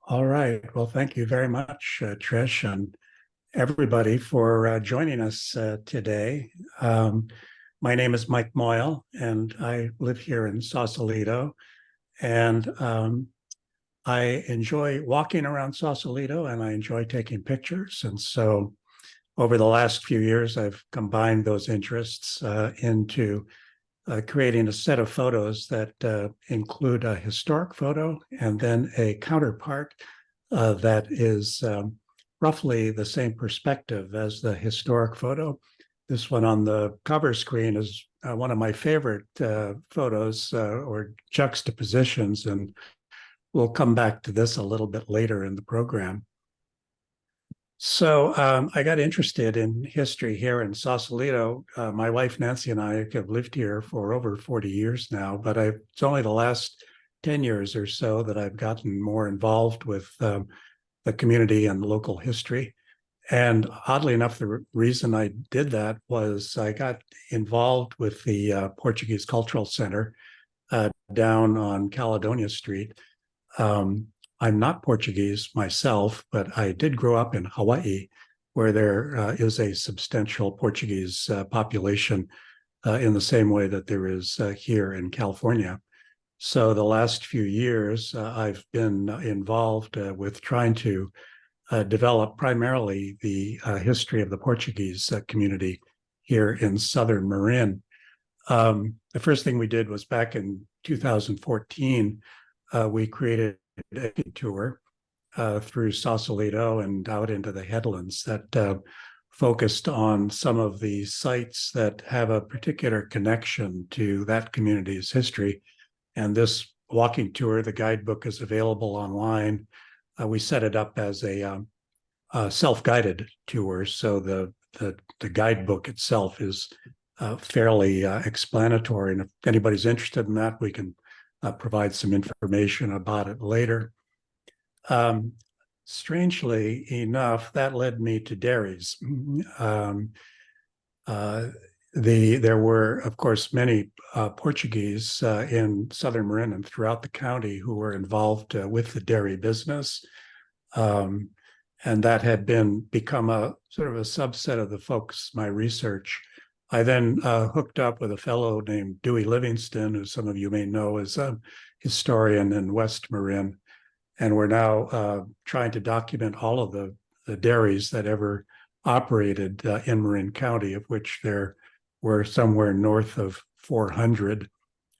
All right. Well, thank you very much, Trish, and everybody for joining us today. Um, my name is Mike Moyle, and I live here in Sausalito. And I enjoy walking around Sausalito, and I enjoy taking pictures. And so, over the last few years, I've combined those interests into creating a set of photos that include a historic photo and then a counterpart that is roughly the same perspective as the historic photo. This one on the cover screen is one of my favorite photos or juxtapositions, and we'll come back to this a little bit later in the program. So I got interested in history here in Sausalito. My wife Nancy and I have lived here for over 40 years now, but it's only the last 10 years or so that I've gotten more involved with the community and local history. And oddly enough, the reason I did that was I got involved with the Portuguese Cultural Center down on Caledonia Street. I'm not Portuguese myself, but I did grow up in Hawaii, where there is a substantial Portuguese population in the same way that there is here in California. So the last few years, I've been involved with trying to develop primarily the history of the Portuguese community here in Southern Marin. The first thing we did was back in 2014, we created a tour through Sausalito and out into the headlands that focused on some of the sites that have a particular connection to that community's history. And this walking tour, the guidebook is available online. We set it up as a self-guided tour, so the guidebook itself is fairly explanatory. And if anybody's interested in that, we can provide some information about it later. Strangely enough, that led me to dairies. There were, of course, many Portuguese in Southern Marin and throughout the county who were involved with the dairy business. And that had become a sort of a subset of the focus of my research. I then hooked up with a fellow named Dewey Livingston, who some of you may know is a historian in West Marin. And we're now trying to document all of the dairies that ever operated in Marin County, of which there were somewhere north of 400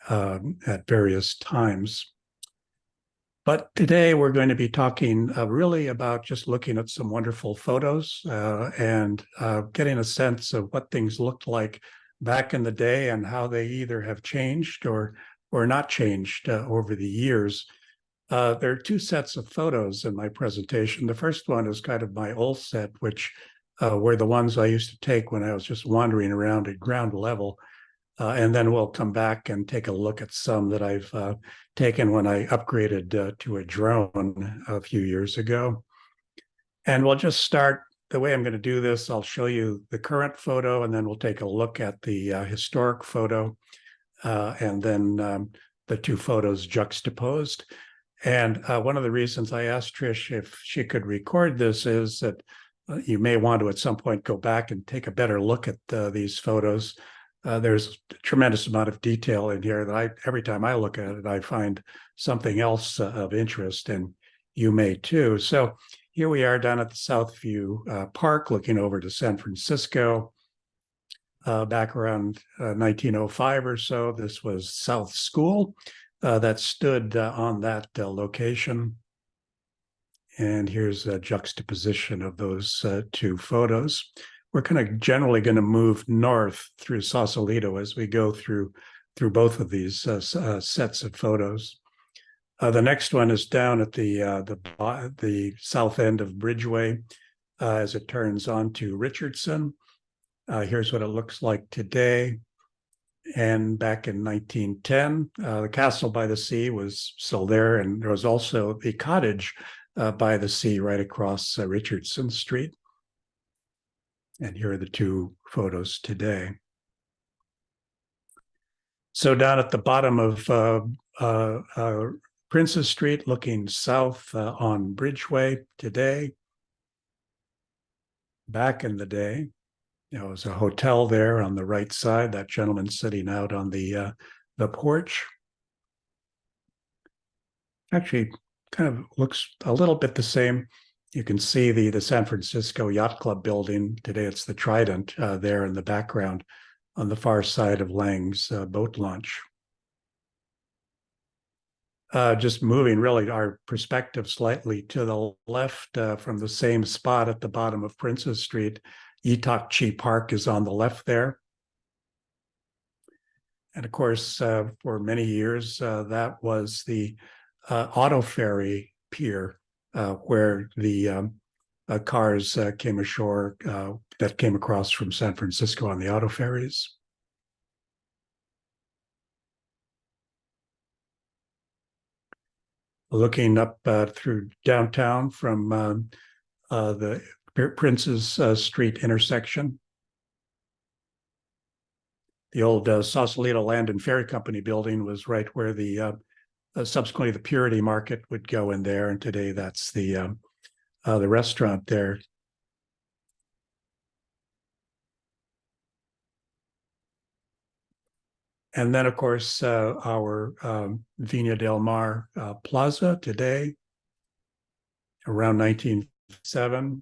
at various times. But today we're going to be talking really about just looking at some wonderful photos and getting a sense of what things looked like back in the day and how they either have changed or not changed over the years. There are two sets of photos in my presentation. The first one is kind of my old set, which were the ones I used to take when I was just wandering around at ground level. And then we'll come back and take a look at some that I've taken when I upgraded to a drone a few years ago. And we'll just start the way I'm going to do this. I'll show you the current photo, and then we'll take a look at the historic photo, and then the two photos juxtaposed. And one of the reasons I asked Trish if she could record this is that you may want to at some point go back and take a better look at these photos. There's a tremendous amount of detail in here that every time I look at it, I find something else of interest, and you may too. So here we are down at the Southview Park, looking over to San Francisco. Back around 1905 or so, this was South School that stood on that location. And here's a juxtaposition of those two photos. We're kind of generally going to move north through Sausalito as we go through both of these sets of photos. The next one is down at the south end of Bridgeway as it turns onto Richardson. Here's what it looks like today. And back in 1910, the castle by the sea was still there, and there was also the cottage by the sea right across Richardson Street. And here are the two photos today. So down at the bottom of Princes Street looking south on Bridgeway today. Back in the day, there was a hotel there on the right side, that gentleman sitting out on the porch. Actually, kind of looks a little bit the same. You can see the San Francisco Yacht Club building. Today it's the Trident there in the background on the far side of Lang's boat launch. Just moving really our perspective slightly to the left from the same spot at the bottom of Princes Street. Itakchi Park is on the left there. And of course, for many years, that was the auto ferry pier where the cars came ashore that came across from San Francisco on the auto ferries. Looking up through downtown from the Princes Street intersection. The old Sausalito Land and Ferry Company building was right where the subsequently the Purity Market would go in there, and today that's the restaurant there. And then, of course, our Viña del Mar Plaza today, around 1907.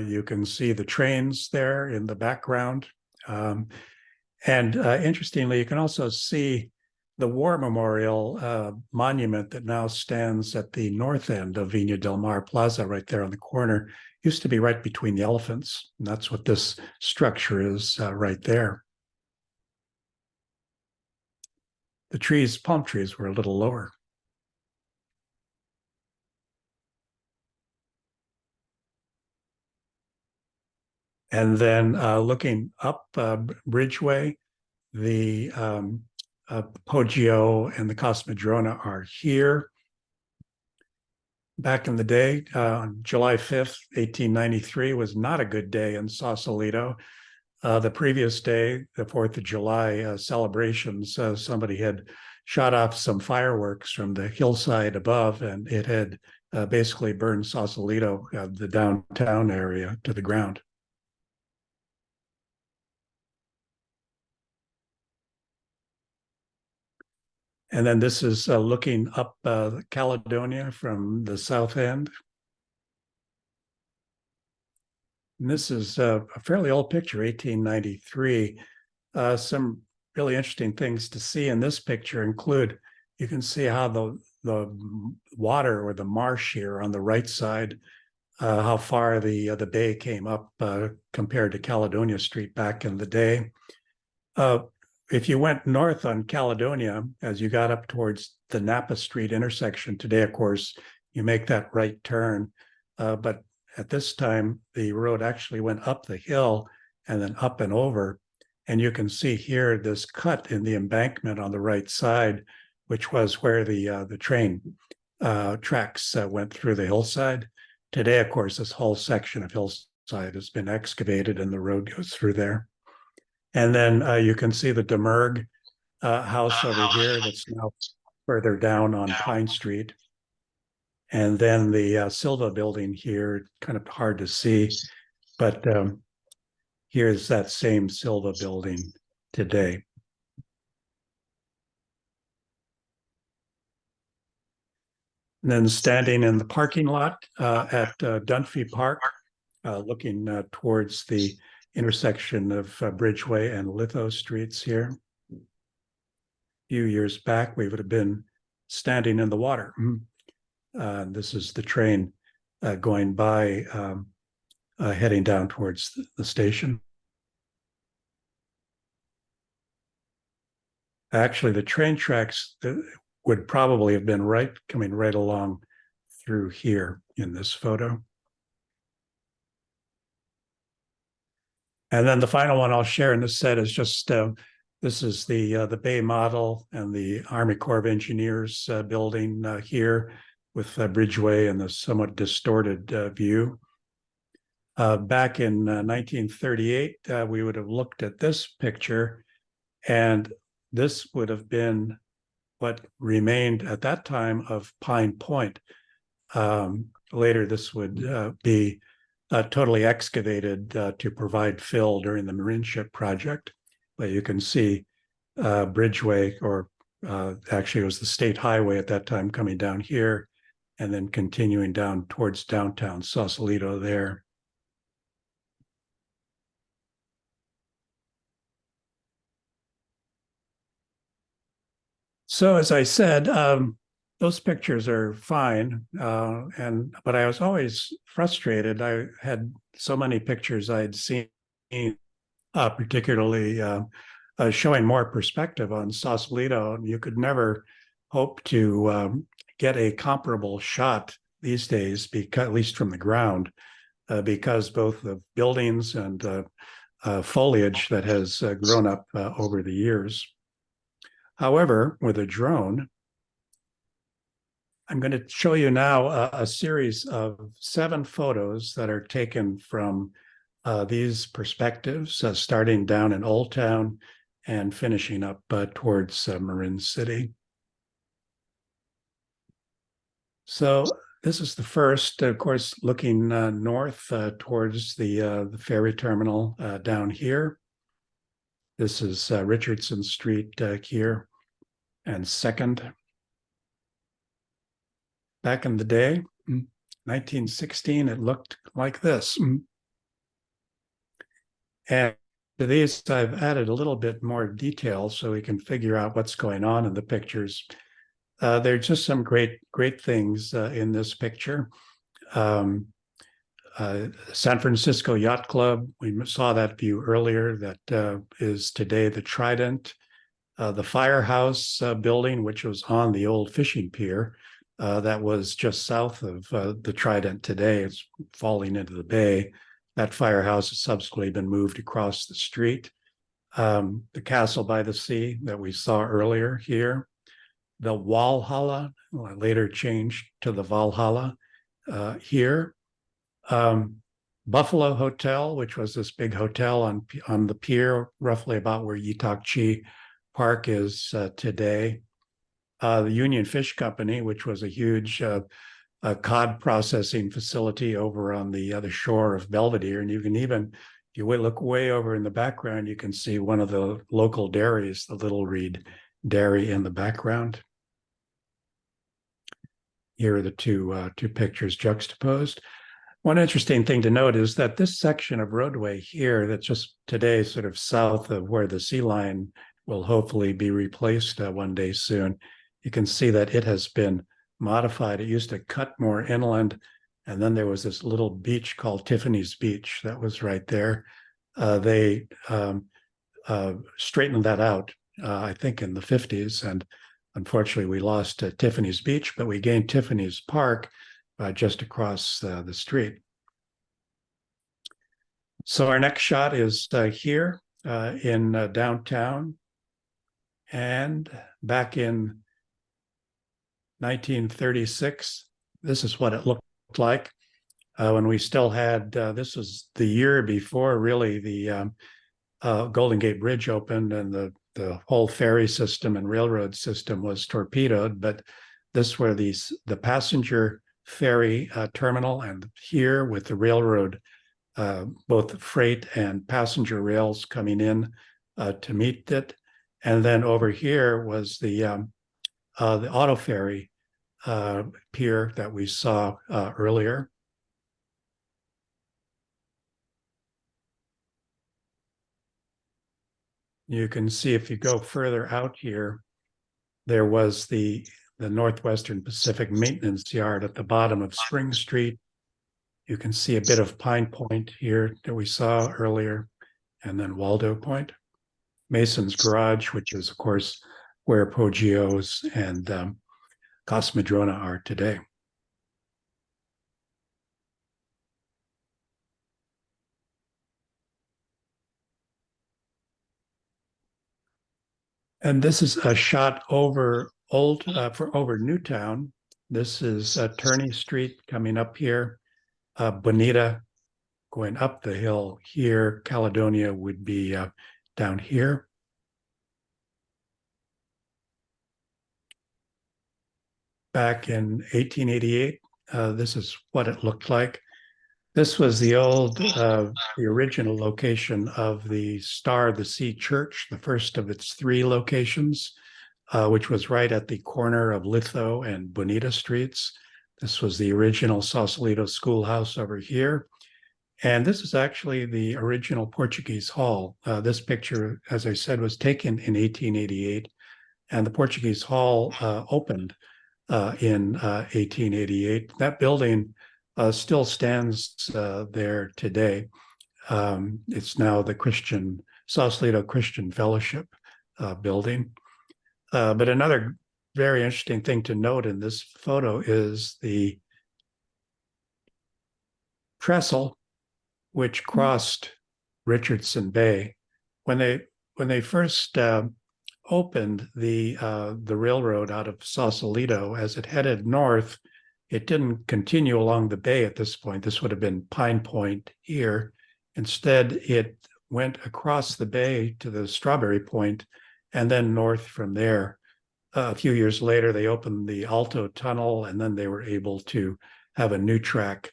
You can see the trains there in the background. And interestingly, you can also see the War Memorial monument that now stands at the north end of Viña del Mar Plaza, right there on the corner. Used to be right between the elephants. And that's what this structure is right there. The trees, palm trees, were a little lower. And then looking up Bridgeway, the Poggio and the Cosmodrona are here. Back in the day, on July 5th, 1893 was not a good day in Sausalito. The previous day, the 4th of July celebrations, somebody had shot off some fireworks from the hillside above, and it had basically burned Sausalito, the downtown area, to the ground. And then this is looking up Caledonia from the south end. And this is a fairly old picture, 1893. Some really interesting things to see in this picture include, you can see how the water or the marsh here on the right side, how far the bay came up compared to Caledonia Street back in the day. If you went north on Caledonia, as you got up towards the Napa Street intersection today, of course, you make that right turn. But at this time, the road actually went up the hill and then up and over. And you can see here this cut in the embankment on the right side, which was where the train tracks went through the hillside. Today, of course, this whole section of hillside has been excavated and the road goes through there. And then you can see the Demerg house over here that's now further down on Pine Street. And then the Silva building here, kind of hard to see, but here's that same Silva building today. And then standing in the parking lot at Dunphy Park, looking towards the intersection of Bridgeway and Litho Streets here. A few years back, we would have been standing in the water. This is the train going by, heading down towards the station. Actually, the train tracks would probably have been coming right along through here in this photo. And then the final one I'll share in this set is just, this is the Bay model and the Army Corps of Engineers building here with Bridgeway and the somewhat distorted view. Back in 1938, we would have looked at this picture, and this would have been what remained at that time of Pine Point. Later, this would be totally excavated to provide fill during the Marine Ship project. But you can see Bridgeway, or actually it was the state highway at that time, coming down here and then continuing down towards downtown Sausalito there. So as I said, those pictures are fine, but I was always frustrated. I had so many pictures I had seen, particularly showing more perspective on Sausalito. You could never hope to get a comparable shot these days, because, at least from the ground, because both the buildings and foliage that has grown up over the years. However, with a drone, I'm going to show you now a series of 7 photos that are taken from these perspectives, starting down in Old Town and finishing up towards Marin City. So this is the first, of course, looking north towards the ferry terminal down here. This is Richardson Street here, and 2nd. Back in the day, 1916, it looked like this. And to these, I've added a little bit more detail so we can figure out what's going on in the pictures. There are just some great things in this picture. San Francisco Yacht Club, we saw that view earlier, that is today the Trident. The Firehouse building, which was on the old fishing pier, that was just south of the Trident today. It's falling into the bay. That firehouse has subsequently been moved across the street. The Castle by the Sea that we saw earlier here. The Walhalla, later changed to the Valhalla here. Buffalo Hotel, which was this big hotel on the pier, roughly about where Yitakchi Park is today. The Union Fish Company, which was a huge cod processing facility over on the other shore of Belvedere. And you can even, if you look way over in the background, you can see one of the local dairies, the Little Reed Dairy, in the background. Here are the two pictures juxtaposed. One interesting thing to note is that this section of roadway here, that's just today sort of south of where the sea line will hopefully be replaced one day soon, you can see that it has been modified. It used to cut more inland, and then there was this little beach called Tiffany's Beach that was right there. They straightened that out, I think, in the 50s, and unfortunately we lost Tiffany's Beach, but we gained Tiffany's Park just across the street. So our next shot is here in downtown, and back in 1936, this is what it looked like when we still had, this was the year before really the Golden Gate Bridge opened and the whole ferry system and railroad system was torpedoed, but this were the passenger ferry terminal, and here with the railroad, both freight and passenger rails coming in to meet it. And then over here was the auto ferry pier that we saw earlier. You can see if you go further out here, there was the Northwestern Pacific Maintenance Yard at the bottom of Spring Street. You can see a bit of Pine Point here that we saw earlier, and then Waldo Point. Mason's Garage, which is, of course, where Poggio's and Cosmodrona are today. And this is a shot over over Newtown. This is Turney Street coming up here. Bonita going up the hill here. Caledonia would be down here. back in 1888. This is what it looked like. This was the original location of the Star of the Sea Church, the first of its three locations, which was right at the corner of Litho and Bonita Streets. This was the original Sausalito schoolhouse over here. And this is actually the original Portuguese Hall. This picture, as I said, was taken in 1888, and the Portuguese Hall opened in 1888. That building still stands there today. It's now the Sausalito Christian Fellowship building. But another very interesting thing to note in this photo is the trestle which crossed Richardson Bay. When they first opened the railroad out of Sausalito, as it headed north, it didn't continue along the bay at this point. This would have been Pine Point here. Instead, it went across the bay to the Strawberry Point and then north from there. A few years later, they opened the Alto Tunnel, and then they were able to have a new track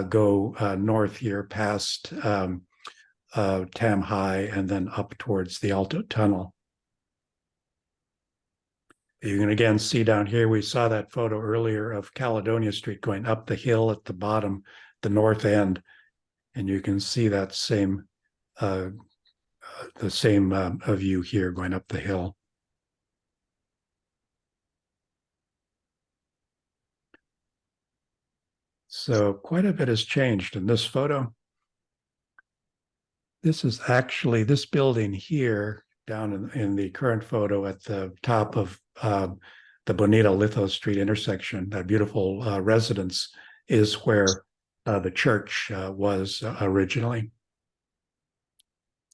go north here past Tam High and then up towards the Alto Tunnel. You can again see down here, we saw that photo earlier of Caledonia Street going up the hill at the bottom, the north end, and you can see that same view here going up the hill. So quite a bit has changed in this photo. This is actually this building here down in the current photo at the top of the Bonita Litho Street intersection. That beautiful residence is where the church was originally.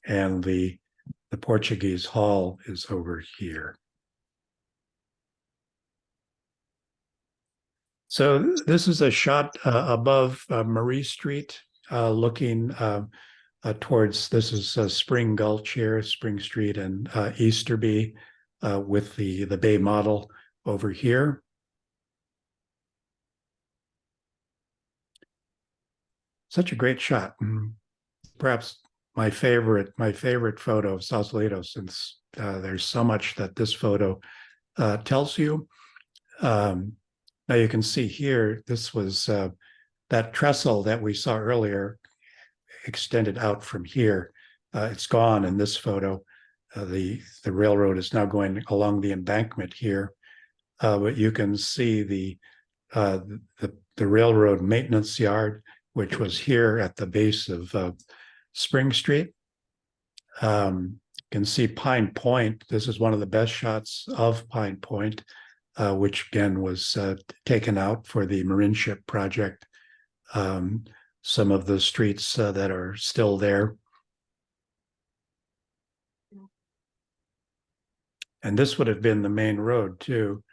And the Portuguese Hall is over here. So this is a shot above Marie Street, looking towards, this is Spring Gulch here, Spring Street and Easterby, with the Bay model over here. Such a great shot. Perhaps my favorite photo of Sausalito, since there's so much that this photo tells you. Now you can see here, this was that trestle that we saw earlier extended out from here. It's gone in this photo. The railroad is now going along the embankment here, but you can see the railroad maintenance yard, which was here at the base of Spring Street. You can see Pine Point. This is one of the best shots of Pine Point, which again was taken out for the Marine Ship project. Some of the streets that are still there. And this would have been the main road too.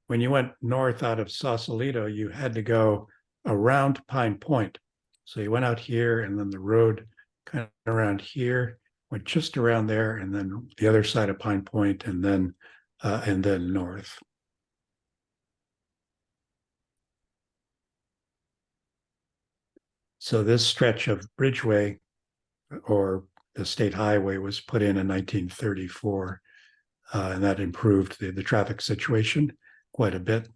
When you went north out of Sausalito, you had to go around Pine Point. So you went out here, and then the road kind of around here, went just around there, and then the other side of Pine Point, and then north. So this stretch of Bridgeway, or the state highway, was put in 1934, and that improved the traffic situation quite a bit.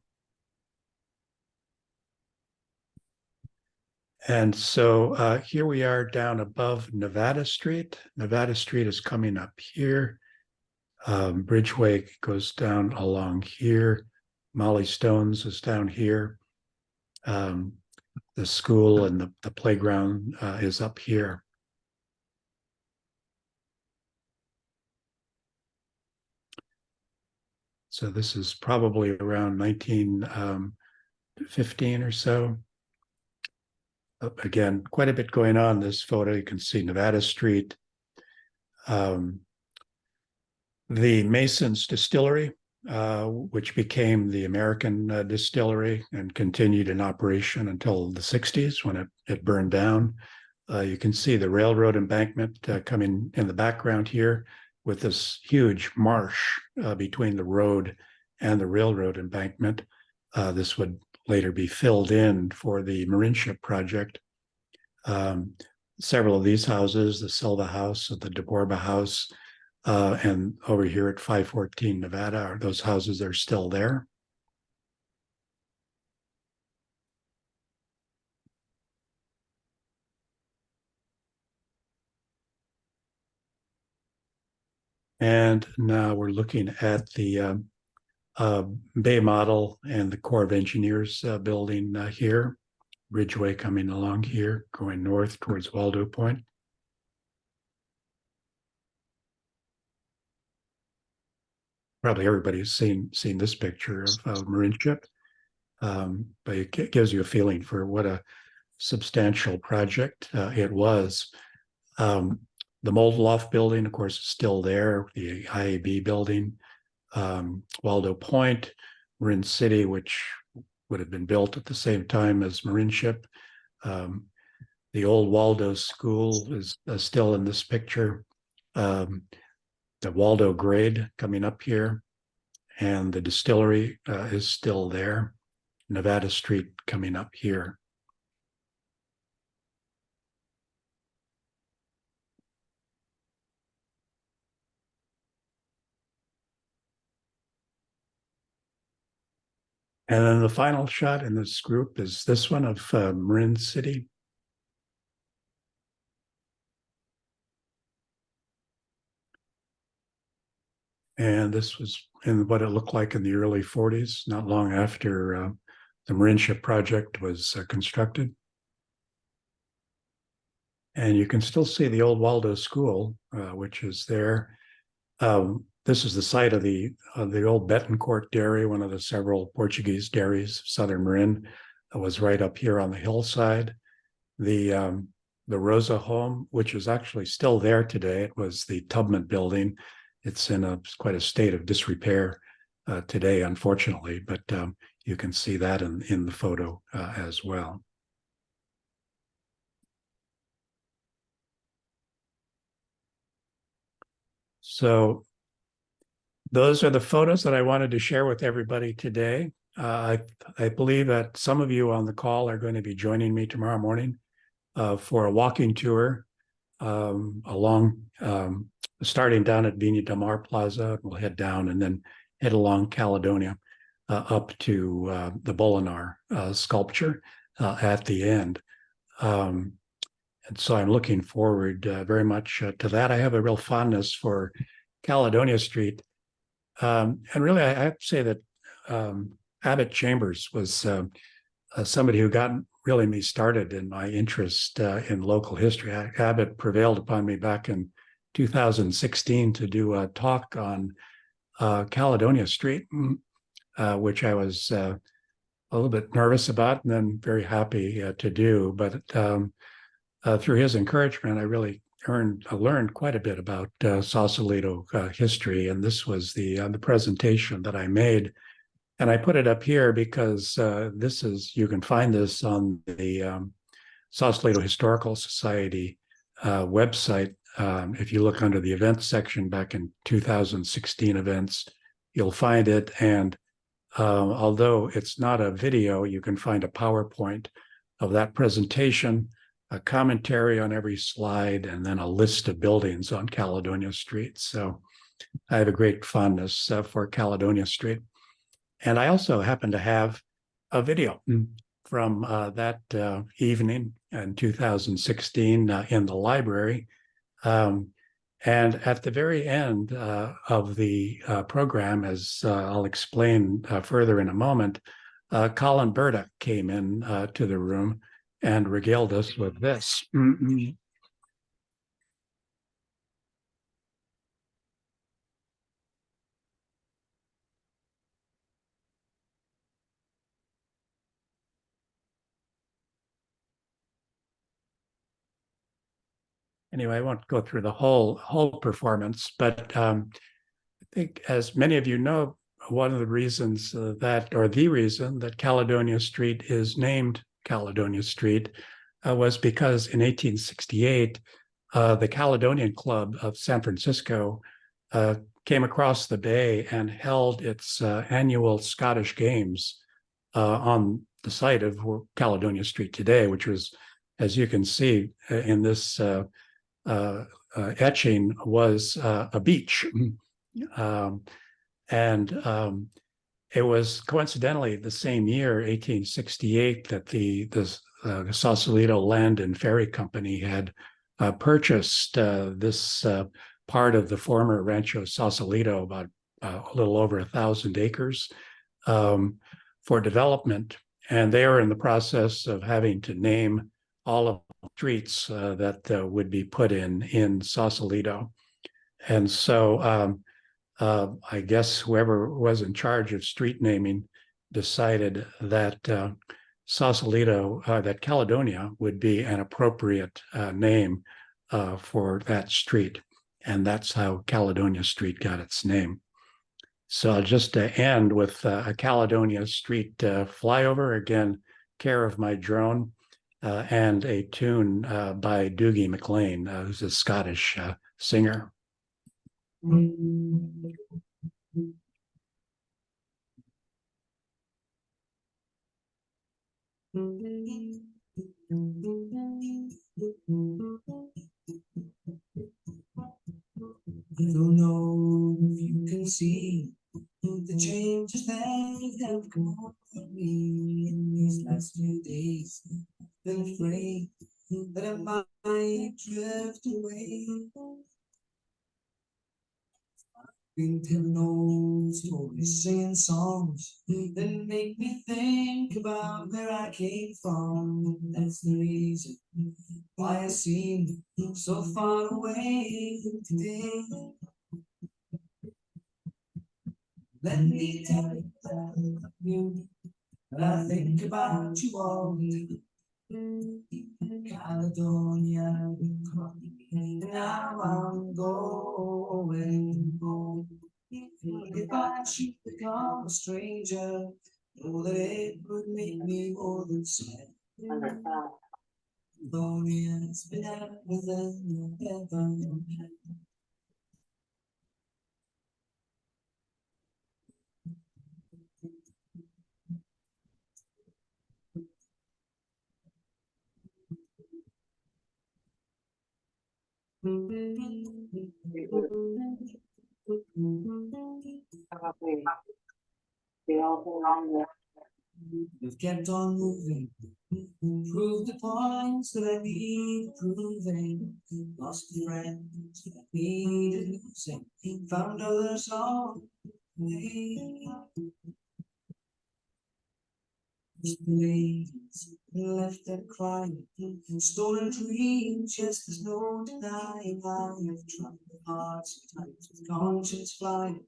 And so here we are down above Nevada Street. Nevada Street is coming up here. Bridgeway goes down along here. Molly Stone's is down here. The school and the playground is up here. So this is probably around 1915 or so. Again, quite a bit going on in this photo. You can see Nevada Street. The Mason's Distillery, which became the American Distillery and continued in operation until the 60s when it burned down. You can see the railroad embankment coming in the background here with this huge marsh between the road and the railroad embankment. This would later be filled in for the marine ship project. Several of these houses, the Silva House, the De Borba House, and over here at 514 Nevada, those houses are still there. And now we're looking at the Bay Model and the Corps of Engineers building here. Ridgeway coming along here, going north towards Waldo Point. Probably everybody's seen this picture of marine ship, but it gives you a feeling for what a substantial project it was. The Mold Loft building, of course, is still there. The IAB building, Waldo Point, Marin City, which would have been built at the same time as marine ship. The old Waldo School is still in this picture. The Waldo grade coming up here, and the distillery is still there. Nevada Street coming up here. And then the final shot in this group is this one of Marin City. And this was in what it looked like in the early 40s, not long after the marine ship project was constructed. And you can still see the old Waldo School, which is there. This is the site of the old Betancourt Dairy, one of the several Portuguese dairies, Southern Marin, was right up here on the hillside. The Rosa home, which is actually still there today, it was the Tubman building. It's in quite a state of disrepair today, unfortunately, but you can see that in the photo as well. So those are the photos that I wanted to share with everybody today. I believe that some of you on the call are going to be joining me tomorrow morning for a walking tour along, starting down at Viña del Mar Plaza. We'll head down and then head along Caledonia up to the Bolinar sculpture at the end. And so I'm looking forward very much to that. I have a real fondness for Caledonia Street. And really, I have to say that Abbott Chambers was somebody who got really me started in my interest in local history. Abbott prevailed upon me back in 2016 to do a talk on Caledonia Street, which I was a little bit nervous about and then very happy to do. But through his encouragement, I really learned quite a bit about Sausalito history, and this was the presentation that I made, and I put it up here because you can find this on the Sausalito Historical Society website. If you look under the events section back in 2016 events, you'll find it. And although it's not a video, you can find a PowerPoint of that presentation, a commentary on every slide, and then a list of buildings on Caledonia Street. So I have a great fondness for Caledonia Street. And I also happen to have a video from that evening in 2016 in the library. And at the very end of the program, as I'll explain further in a moment, Colin Burdick came in to the room and regaled us with this. Anyway, I won't go through the whole performance, but I think, as many of you know, one of the reasons the reason that Caledonia Street is named Caledonia Street was because in 1868, the Caledonian Club of San Francisco came across the bay and held its annual Scottish Games on the site of Caledonia Street today, which was, as you can see in this etching, was a beach. And it was coincidentally the same year, 1868, that the Sausalito Land and Ferry Company had purchased this part of the former Rancho Sausalito, about a little over 1,000 acres, for development. And they are in the process of having to name all of the streets that would be put in Sausalito. And so I guess whoever was in charge of street naming decided that Sausalito, that Caledonia would be an appropriate name for that street. And that's how Caledonia Street got its name. So I'll just end with a Caledonia Street flyover, again, care of my drone, and a tune by Dougie MacLean, who's a Scottish singer. I don't know if you can see the changes that have come over me in these last few days. Been afraid that I might drift away. Been telling old stories, singing songs that make me think about where I came from. That's the reason why I seem so far away today. Let me tell you that I love you, and I think about you all the time. Caledonia, and now I'm going home. If I should become a stranger, know that it would make me more than sad. Caledonia's been better than I've ever had. We've kept on moving, proved the points that I need proving, lost the friends that I needed losing, found others on the way. Ladies left them crying, stolen dreams, yes, there's no denying. I have tried hard sometimes with conscience flying,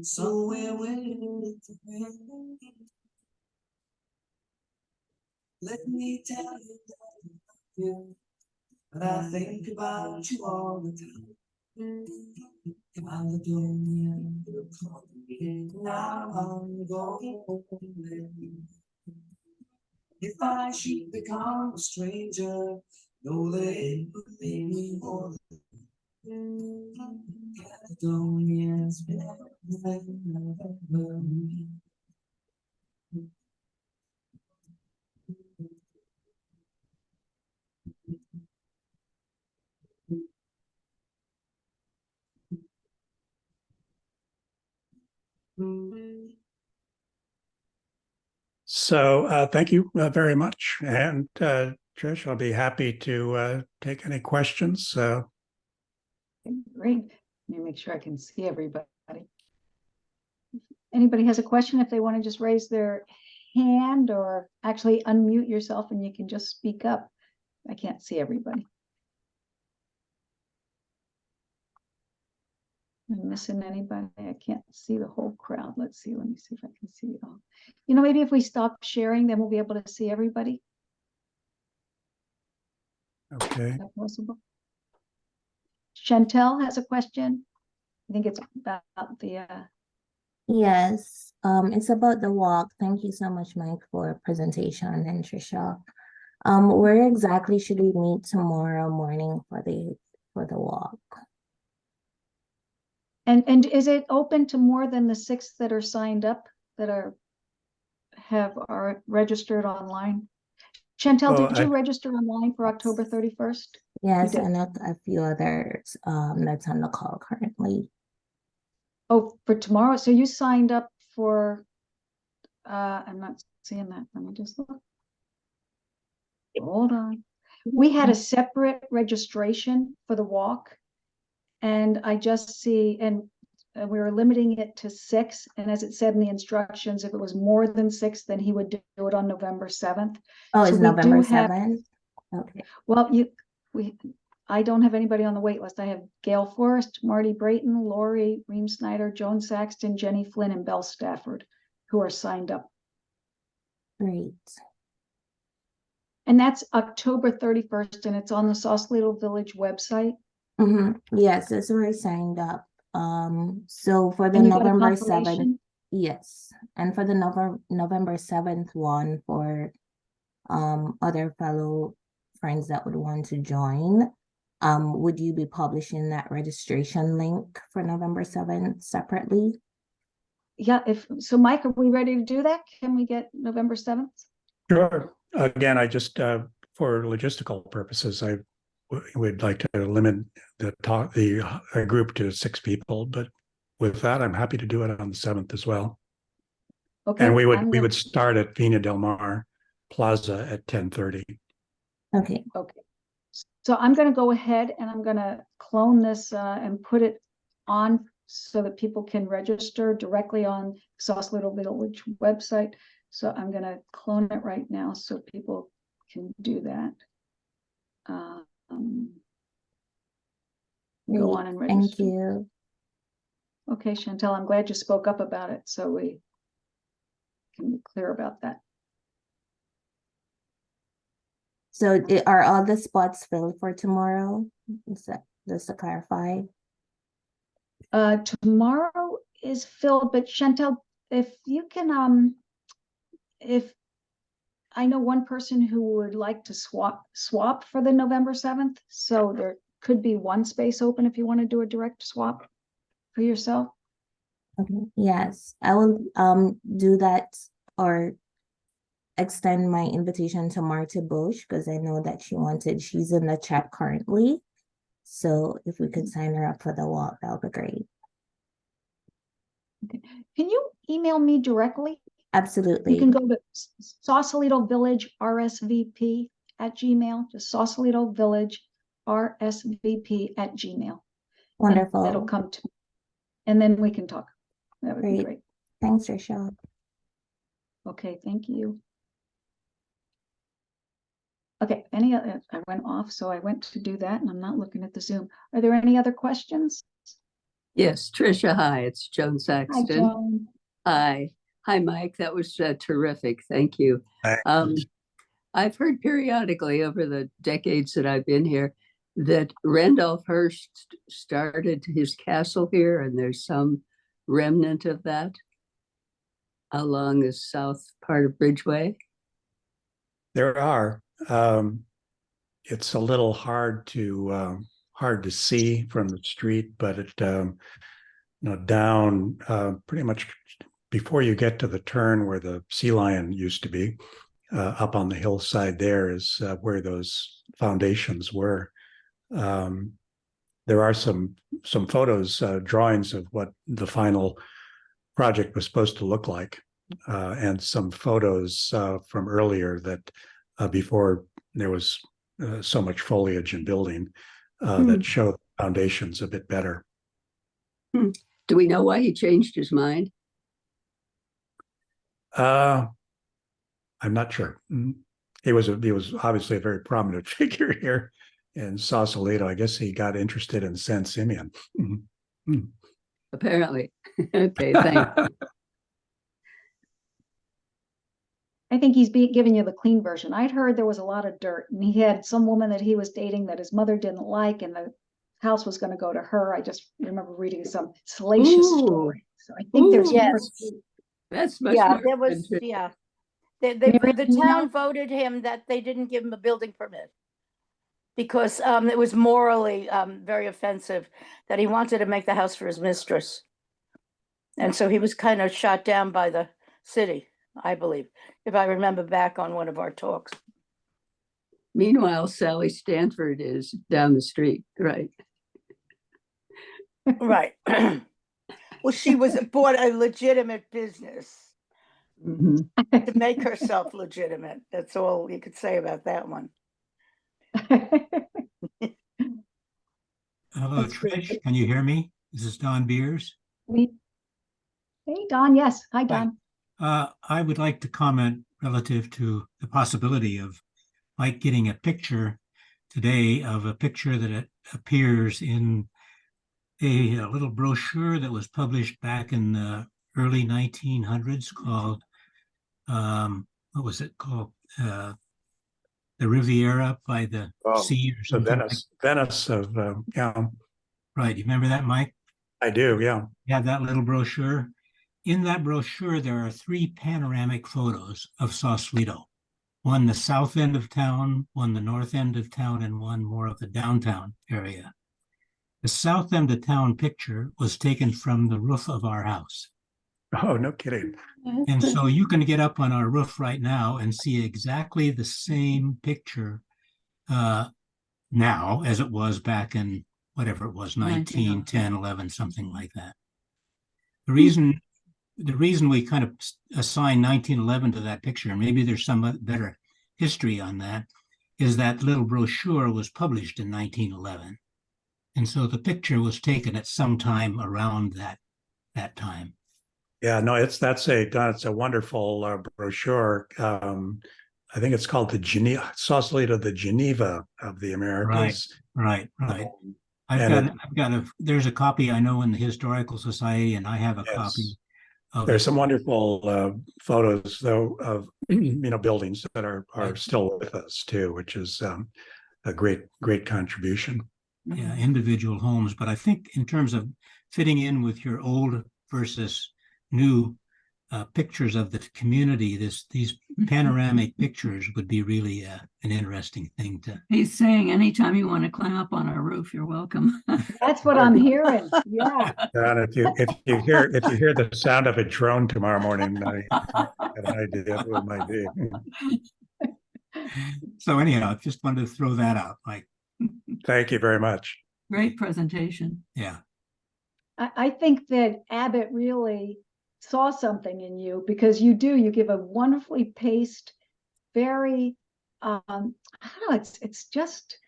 somewhere willing to win. Let me tell you that I love you, but I think about you all the time. Caledonia, you're calling me, now I'm going. If I should become a stranger, know that it would make me more than Caledonia's better than I've ever been. So thank you very much. And Trish, I'll be happy to take any questions. Great. Let me make sure I can see everybody. Anybody has a question, if they want to just raise their hand or actually unmute yourself and you can just speak up. I can't see everybody. Am I missing anybody? I can't see the whole crowd. Let's see. Let me see if I can see it all. You know, maybe if we stop sharing, then we'll be able to see everybody. Okay. Is that possible? Chantel has a question. I think it's about the Yes, it's about the walk. Thank you so much, Mike, for presentation, and Trisha. Where exactly should we meet tomorrow morning for the walk? and is it open to more than the 6 that are signed up that are are registered online. Chantel, Oh, did you register online for October 31st? Yes, did. and a few others that's on the call currently. Oh, for tomorrow? So you signed up for, I'm not seeing that. Let me just look. Hold on. We had a separate registration for the walk. And I just see, and we were limiting it to 6. And as it said in the instructions, if it was more than 6, then he would do it on November 7th. Oh, So it's we November do have- 7th? Okay. Well, I don't have anybody on the wait list. I have Gail Forrest, Marty Brayton, Lori Ream Snyder, Joan Saxton, Jenny Flynn, and Belle Stafford, who are signed up. Great. And that's October 31st, and it's on the Sausalito Village website. Yes, it's already signed up. So for the And you got a November 7th, confirmation? yes. And for the November 7th one for other fellow friends that would want to join, would you be publishing that registration link for November 7th separately? Yeah, so Mike, are we ready to do that? Can we get November 7th? Sure. Again, I just, for logistical purposes, I would like to limit the group to 6 people, but with that, I'm happy to do it on the 7th as well. Okay. And we would start at Vina Del Mar Plaza at 10:30. Okay. Okay. So I'm going to go ahead and I'm going to clone this and put it on so that people can register directly on Sausalito Village website. So I'm going to clone it right now so people can do that. Go on and register. Thank you. Okay, Chantel, I'm glad you spoke up about it so we can be clear about that. So are all the spots filled for tomorrow? Just to clarify? Tomorrow is filled, but Chantel, if you can, if I know one person who would like to swap for the November 7th, so there could be one space open if you want to do a direct swap for yourself. Okay, yes, I will do that or extend my invitation to Marta Bush because I know that she's in the chat currently. So if we could sign her up for the walk, that would be great. Okay. Can you email me directly? Absolutely. You can go to Sausalito Village RSVP at Gmail, just Sausalito Village RSVP at Gmail. Wonderful. And that'll come to me. And then we can talk. That would be great. Thanks, Rachel. Okay, thank you. Okay, any other, I went off, so I went to do that and I'm not looking at the Zoom. Are there any other questions? Yes, Tricia, hi, it's Joan Hi, Saxton. Joan. Hi, Mike, that was terrific, thank you. I've heard periodically over the decades that I've been here that Randolph Hearst started his castle here, and there's some remnant of that along the south part of Bridgeway. There are. It's a little hard to see from the street, but it down pretty much before you get to the turn where the Sea Lion used to be, up on the hillside there is where those foundations were. There are some photos, drawings of what the final project was supposed to look like, and some photos from earlier that before there was so much foliage and building that show the foundations a bit better. Do we know why he changed his mind? I'm not sure. He was obviously a very prominent figure here in Sausalito. I guess he got interested in San Simeon. Apparently. Okay, thanks. I think he's giving you the clean version. I'd heard there was a lot of dirt and he had some woman that he was dating that his mother didn't like and the house was going to go to her. I just remember reading some salacious story. So I think there's That's much Yeah, more there was, than- yeah. Mary, The you town know? voted him that they didn't give him a building permit. Because it was morally very offensive that he wanted to make the house for his mistress. And so he was kind of shot down by the city I believe, if I remember back on one of our talks. Meanwhile, Sally Stanford is down the street, right? Right. Well, she bought a legitimate business Mhm. to make herself legitimate. That's all you could say about that one. Hello, That's great. Trish. Can you hear me? This is Don Beers. Hey, Don, yes. Hi, Don. I would like to comment relative to the possibility of Mike getting a picture today of a picture that appears in a little brochure that was published back in the early 1900s called, what was it called? The Riviera by the Sea or The something like. Venice of, yeah, Right. You remember that, Mike? I do, yeah. You have that little brochure. In that brochure, there are 3 panoramic photos of Sausalito. One the south end of town, one the north end of town, and one more of the downtown area. The south end of town picture was taken from the roof of our house. Oh, no kidding. And so you can get up on our roof right now and see exactly the same picture now as it was back in whatever it was, 19, 10, 11, something like that. The reason we kind of assign 1911 to that picture, and maybe there's some better history on that, is that little brochure was published in 1911. And so the picture was taken at some time around that time. Yeah, no, it's a wonderful brochure. I think it's called the Sausalito, the Geneva of the Americas. Right. And There's a copy I know in the Historical Society, and I have a Yes. copy of There's it. some wonderful photos, though, of buildings that are Right. still with us too, which is a great contribution. Yeah, individual homes. But I think in terms of fitting in with your old versus new pictures of the community, these panoramic pictures would be really an interesting thing to. He's saying anytime you want to climb up on our roof, you're welcome. That's what I'm hearing. Yeah. And if you hear the sound of a drone tomorrow morning, I have an idea of what it might be. So anyhow, just wanted to throw that out. Like, Thank you very much. Great presentation. yeah, I think that Abbott really saw something in you because you give a wonderfully paced, very, I don't know, it's just,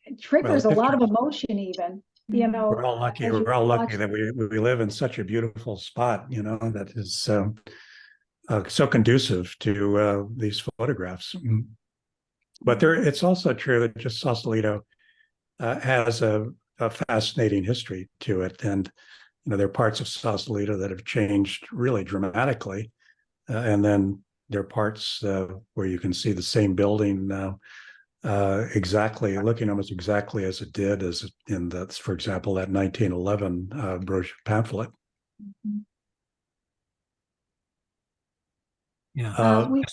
it triggers a lot of emotion even, We're all lucky. as you We're all lucky watch- that we live in such a beautiful spot, that is so conducive to these photographs. But it's also true that just Sausalito has a fascinating history to it, and there are parts of Sausalito that have changed really dramatically, and then there are parts where you can see the same building exactly, looking almost exactly as it did as in that, for example, that 1911 brochure pamphlet. yeah. we-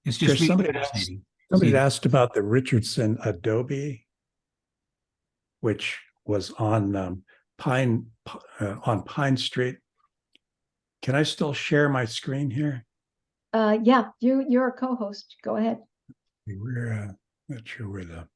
It's just really somebody fascinating. Somebody asked about the Richardson adobe, which was on Pine Street. Can I still share my screen here? yeah, you're a co-host. Go ahead. We're not sure where the.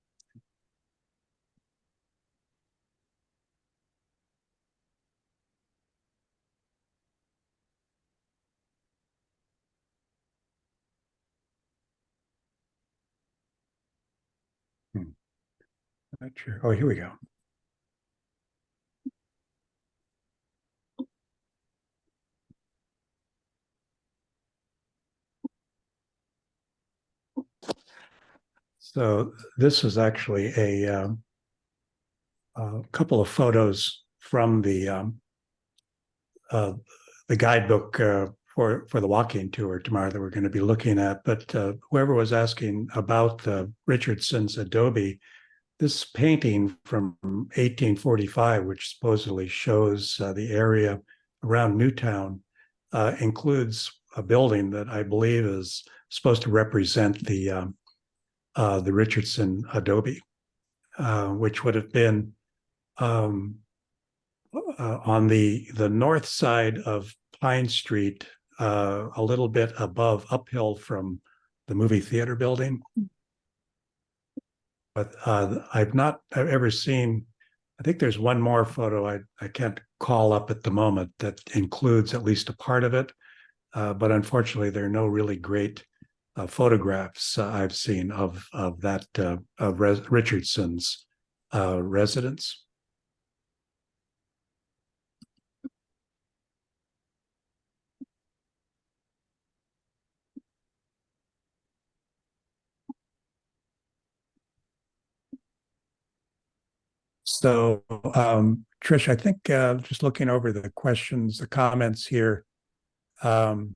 Not sure. Oh, here we go. So this is actually a couple of photos from the guidebook for the walking tour tomorrow that we're going to be looking at. But whoever was asking about the Richardson's adobe, this painting from 1845, which supposedly shows the area around Newtown, includes a building that I believe is supposed to represent the Richardson adobe, which would have been on the north side of Pine Street, a little bit above uphill from the movie theater building. But I've ever seen, I think there's one more photo I can't call up at the moment that includes at least a part of it. But unfortunately, there are no really great photographs I've seen of that of Richardson's residence. So, Trish, I think just looking over the questions, the comments here, for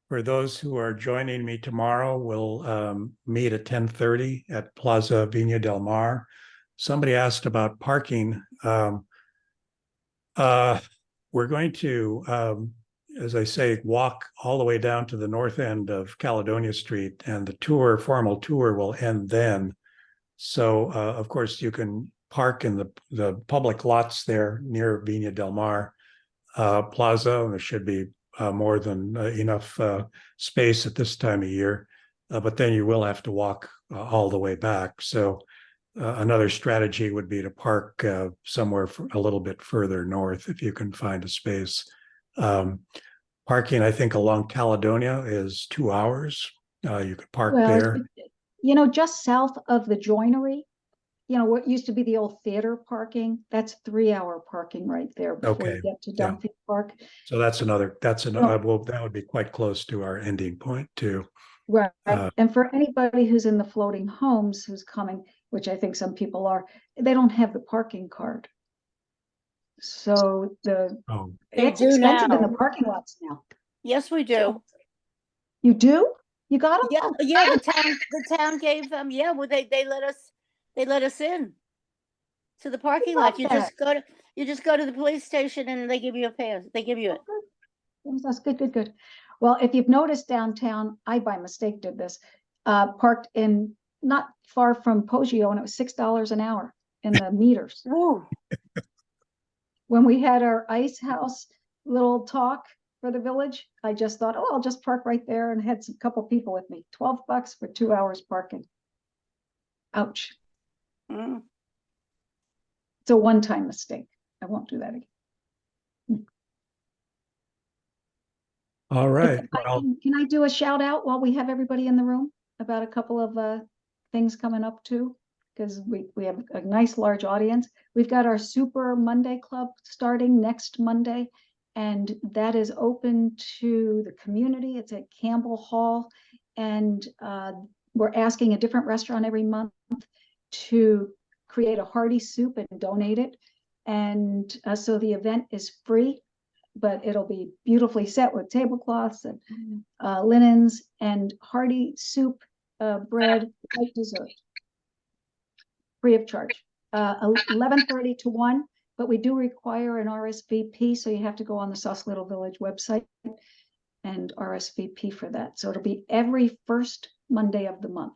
those who are joining me tomorrow, we'll meet at 10:30 at Plaza Viña del Mar. Somebody asked about parking. We're going to, as I say, walk all the way down to the north end of Caledonia Street, and the formal tour will end then. So, of course, you can park in the public lots there near Viña del Mar Plaza, and there should be more than enough space at this time of year. But then you will have to walk all the way back. So another strategy would be to park somewhere a little bit further north if you can find a space. Parking, I think, along Caledonia is 2 hours. You could park there. Just south of the joinery, what used to be the old theater parking, that's 3-hour parking right there before you get to Dunphy Park. So that's another, well, that would be quite close to our ending point too. Right. And for anybody who's in the floating homes who's coming, which I think some people are, they don't have the parking card. So it's expensive in the parking lots now. Yes, we do. You do? You got them? Yeah, the town gave them, well, they let us in to the parking lot. You just go to the police station and they give you a pass. They give you it. That's good. Well, if you've noticed downtown, I by mistake did this, parked in not far from Poggio, and it was $6 an hour in the meters. When we had our ice house little talk for the village, I just thought, I'll just park right there, and had a couple people with me. $12 for 2 hours parking. Ouch. Mm. It's a one-time mistake. I won't do that again. All right. Can I do a shout out while we have everybody in the room about a couple of things coming up too? Because we have a nice large audience. We've got our Super Monday Club starting next Monday, and that is open to the community. It's at Campbell Hall, and we're asking a different restaurant every month to create a hearty soup and donate it. And so the event is free, but it'll be beautifully set with tablecloths and linens and hearty soup, bread, light dessert, free of charge. 11:30 to 1, but we do require an RSVP, so you have to go on the Sausalito Village website and RSVP for that. So it'll be every first Monday of the month.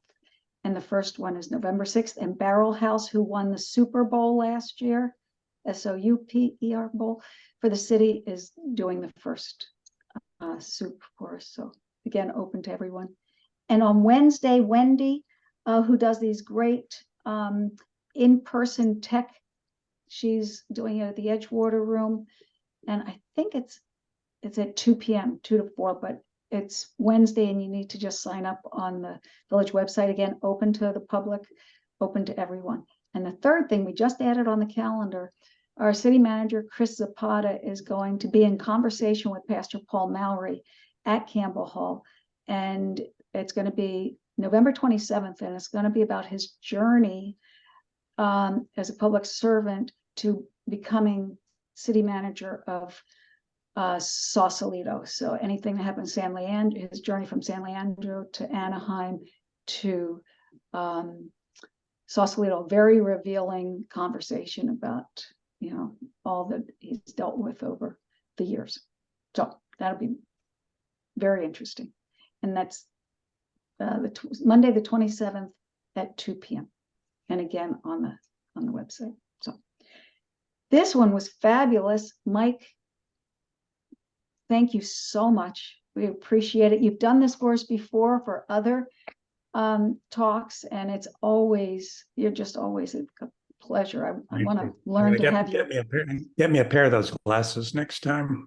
And the first one is November 6th, and Barrel House, who won the Super Bowl last year, SOUPER Bowl for the city, is doing the first soup for us. So again, open to everyone. And on Wednesday, Wendy, who does these great in-person tech, she's doing it at the Edgewater Room, and I think it's at 2 p.m., 2 to 4, but it's Wednesday, and you need to just sign up on the village website. Again, open to the public, open to everyone. And the third thing we just added on the calendar, our city manager, Chris Zapata, is going to be in conversation with Pastor Paul Mallory at Campbell Hall. And it's going to be November 27th, and it's going to be about his journey as a public servant to becoming city manager of Sausalito. So anything that happened in San Leandro, his journey from San Leandro to Anaheim to Sausalito, very revealing conversation about, all that he's dealt with over the years. So that'll be very interesting. And that's Monday, the 27th at 2 p.m. And again, on the website. So this one was fabulous. Mike, thank you so much. We appreciate it. You've done this for us before for other talks, and it's always, you're just always a pleasure. I Thank want to you. learn to Get, have you. get me a pair of those glasses next time.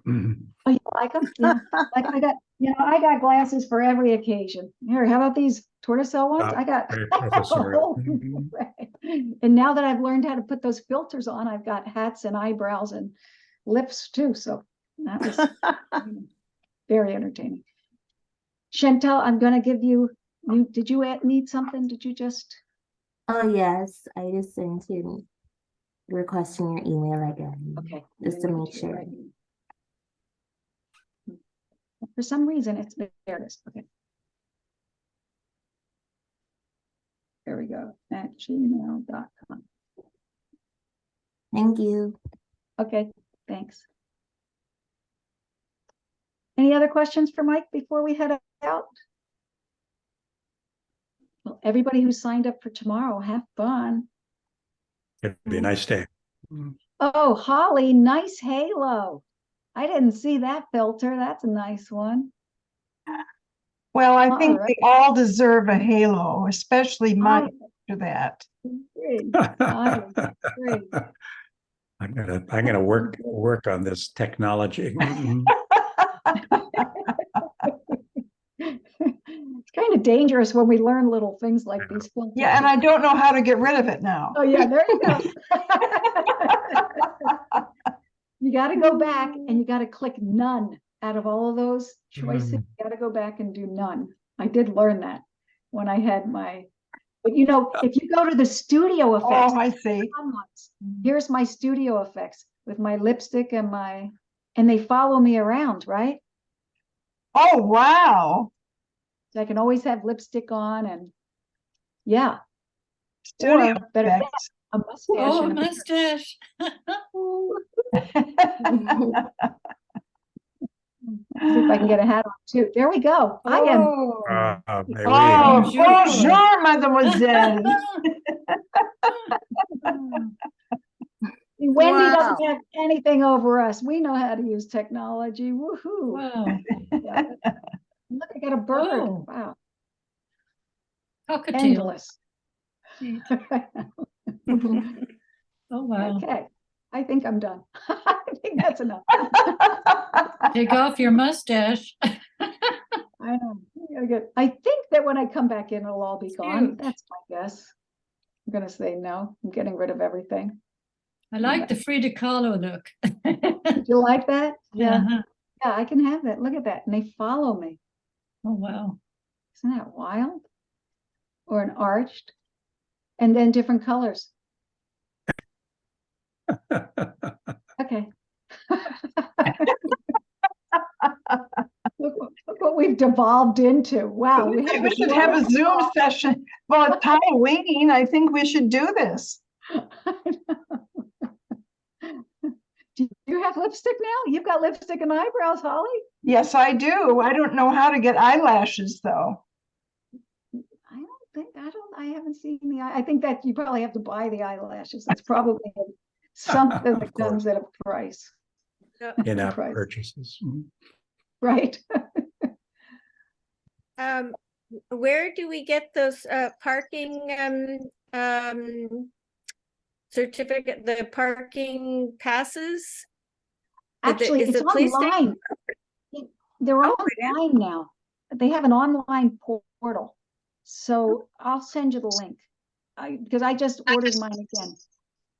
Oh, you like them? Yeah. Like I got, I got glasses for every occasion. Here, how about these tortoiseshell ones? I got Very I have a professorial. whole array. And now that I've learned how to put those filters on, I've got hats and eyebrows and lips too. So that was very entertaining. Chantel, I'm gonna give you, did you need something? Did you just? Oh, yes, I just sent you requesting your email again. Okay. Just to make sure. For some reason, there it is. Okay. There we go, at gmail.com. Thank you. Okay, thanks. Any other questions for Mike before we head out? Well, everybody who signed up for tomorrow, have fun. It'd be a nice day. Oh, Holly, nice halo. I didn't see that filter. That's a nice one. Well, I think All they all deserve a halo, especially Mike for that. I agree. I'm gonna work on this technology. It's kind of dangerous when we learn little things like these filters. Yeah, and I don't know how to get rid of it now. Oh yeah, there you go. You got to go back and you got to click none out of all of those choices. You got to go back and do none. I did learn that when I had my, but if you go to the studio effects, Oh, I see. here's my studio effects with my lipstick and they follow me around, right? Oh, wow. So I can always have lipstick on and yeah. Studio Or better yet, effects. a mustache. Oh, and a beard. mustache. See if I can get a hat on too. There we go. I am. There we Oh, go. bonjour, mademoiselle. Wendy doesn't have anything over us. We know how to use technology. Woohoo. Wow. Yeah. Look, I got a bird. Oh. Wow. Cockatiel. Endless. Oh, wow. Okay. I think I'm done. I think that's enough. Take off your mustache. I know. I think that when I come back in, it'll all be gone. Cute. That's my guess. I'm going to say no. I'm getting rid of everything. I like the Frida Kahlo look. Did you like that? Yeah. Uh-huh. Yeah, I can have that. Look at that. And they follow me. Oh, wow. Isn't that wild? Or an arched. And then different colors. Okay. Look what we've devolved into. Wow. We should have a Zoom session. Well, it's Halloween. I think we should do this. Do you have lipstick now? You've got lipstick and eyebrows, Holly? Yes, I do. I don't know how to get eyelashes though. I haven't seen I think that you probably have to buy the eyelashes. It's probably something that comes at a price. In-app purchases. Right. Where do we get those parking certificate, the parking passes? Actually, is it's the police online. They're online now. They have an online portal. So I'll send you the link because I just ordered mine again.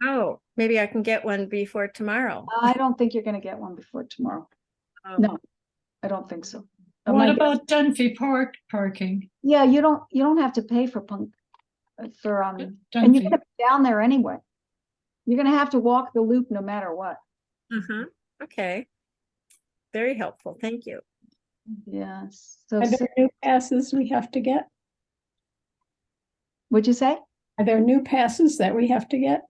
Oh, maybe I can get one before tomorrow. I don't think you're going to get one before tomorrow. Oh. No, I don't think so. What about Dunphy Park parking? Yeah, you don't have to pay for and you're Dunphy. gonna be down there anyway. You're gonna have to walk the loop no matter what. Okay. Very helpful. Thank you. Yeah. So Are there new passes we have to get? what'd you say? Are there new passes that we have to get?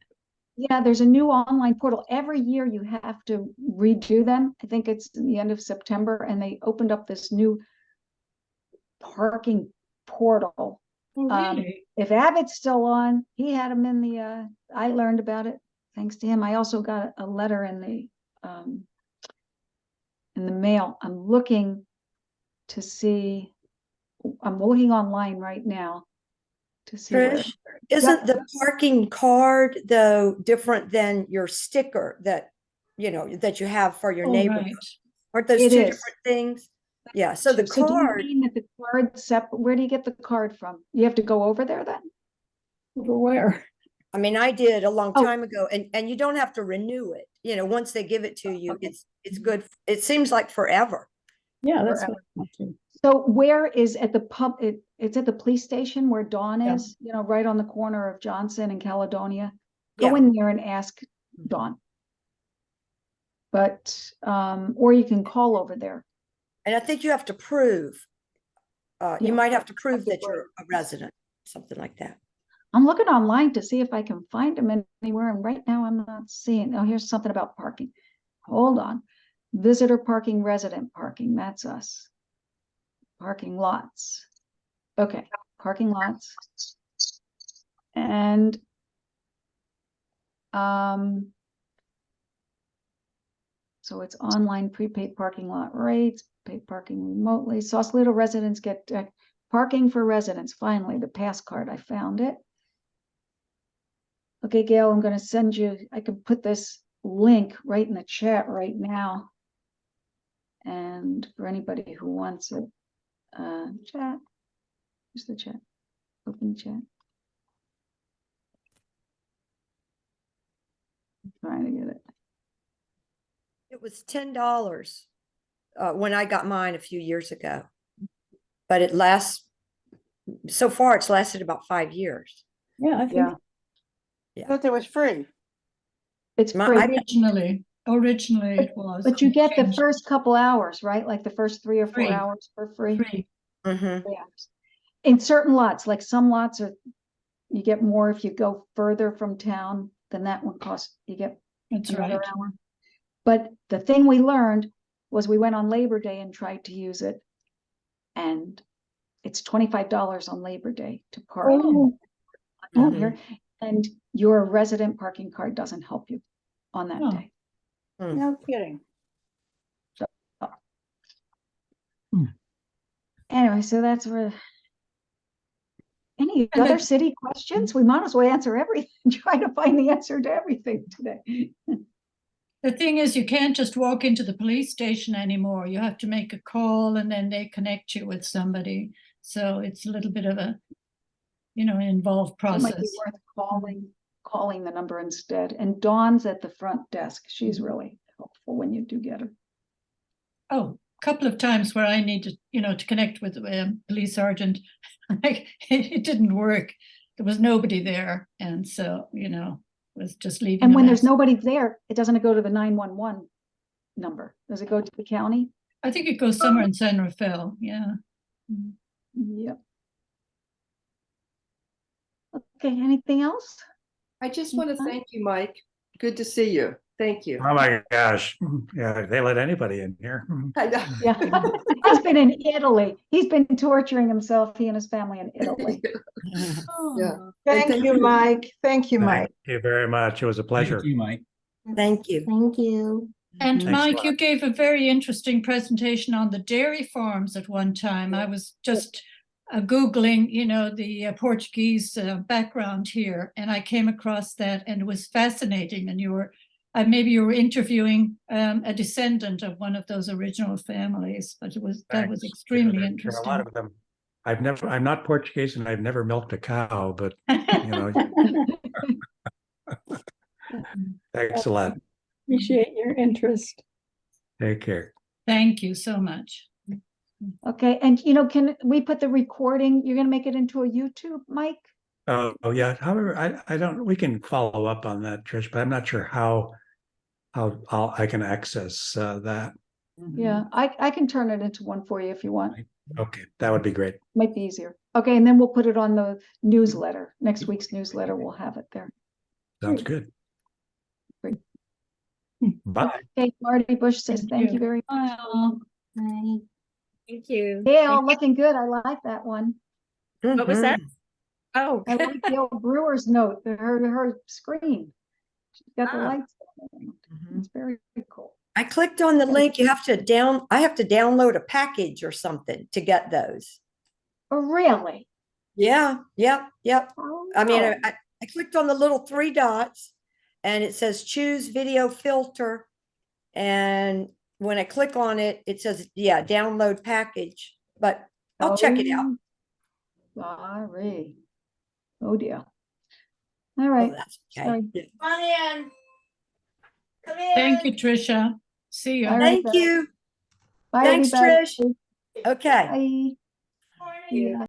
Yeah, there's a new online portal. Every year you have to redo them. I think it's in the end of September, and they opened up this new parking portal. Oh, really? If Abbott's still on, he had them in the, I learned about it thanks to him. I also got a letter in the in the mail. I'm looking to see, I'm looking online right now to see where. Trish, isn't Yep. the parking card though different than your sticker that, that you have for your Oh, neighborhood? right. Aren't those It two is. different things? Yeah, so the So do you card, mean that the card where do you get the card from? You have to go over there then? Over where? I mean, I did a long Oh. time ago, and you don't have to renew it. Once they give it to you, Okay. it's good. It seems like forever. Yeah, that's Forever. what I thought. So where is at the pub, it's at the police station where Dawn Yeah. is, right on the corner of Johnson and Caledonia. Go Yeah. in there and ask Dawn. But, or you can call over there. And I think you have to prove, Yeah. you might have to prove that Right. you're a resident, something like that. I'm looking online to see if I can find them anywhere, and right now I'm not seeing. Oh, here's something about parking. Hold on. Visitor parking, resident parking, that's us. Parking lots. Okay, parking lots. And so it's online prepaid parking lot rates, paid parking remotely. Sausalito residents get parking for residents. Finally, the pass card, I found it. Okay, Gail, I'm going to send you, I can put this link right in the chat right now. And for anybody who wants it, chat, here's the chat, open the chat. I'm trying to get it. It was $10 when I got mine a few years ago, but it lasts. So far, it's lasted about 5 years. Yeah, I think Yeah, I thought it was free. it's My- free. originally it was. But you get the Changed. first couple hours, right? Like the first 3 or 4 Free. hours for free. Free. Mhm. 3 hours. In certain lots, like some lots are, you get more if you go further from town, then that one costs, you get That's another right. hour. But the thing we learned was we went on Labor Day and tried to use it. And it's $25 on Labor Day to park Oh. down here. And your resident parking card doesn't help you on that Oh. day. No kidding. Anyway, so that's where. Any And other then- city questions? We might as well answer everything, try to find the answer to everything today. The thing is, you can't just walk into the police station anymore. You have to make a call and then they connect you with somebody. So it's a little bit of a, an involved It might be process. worth calling the number instead. And Dawn's at the front desk. She's really helpful when you do get her. Oh, a couple of times where I needed, to connect with a police sergeant, it didn't work. There was nobody there. And so, was just leaving. And a when there's message. nobody there, it doesn't go to the 911 number. Does it go to the county? I think it goes somewhere in San Rafael. Yeah. Yep. Okay, anything else? I just want to thank you, Mike. Good to see you. Thank you. Oh my gosh. Yeah, they let anybody in here. I know. Yeah. He's been in Italy. He's been torturing himself, he and his family in Italy. Yeah. Thank you, Mike. Thank you, Mike. Thank you very much. It was a pleasure. Thank you, Mike. Thank you. Thank you. And Thanks a Mike, lot. you gave a very interesting presentation on the dairy farms at one time. I was just Googling, the Portuguese background here, and I came across that and it was fascinating. And maybe you were interviewing a descendant of one of those original families, but that was Thanks. extremely There are interesting. a lot of them. I'm not Portuguese and I've never milked a cow, but thanks a lot. Appreciate your interest. Take care. Thank you so much. Okay, and can we put the recording, you're gonna make it into a YouTube, Mike? Oh yeah. However, I don't. We can follow up on that, Trish, but I'm not sure how I can access that. Yeah, I can turn it into one for you if you want. Okay, that would be great. Might be easier. Okay, and then we'll put it on the newsletter. Next week's newsletter, we'll have it there. Sounds good. Great. Bye. Okay, Marty Bush says, thank you very much. Bye. Thank you. Gail, looking good. I like that one. What was that? Mhm. Oh, I like Gail Brewer's note, her screen. She's got the Ah. lights. It's very cool. I clicked on the link. I have to download a package or something to get those. Oh, really? Yeah, yep. Oh, I mean, no. I clicked on the little 3 dots and it says choose video filter. And when I click on it, it says, yeah, download package, but I'll check it out. Sorry. Oh dear. All Oh, right. that's okay. Sorry. Yeah. Come on in. Come in. Thank you, Tricia. See you. All right, Thank you. Bye, Thanks, everybody. Trish. Okay. Bye. Morning. Yeah.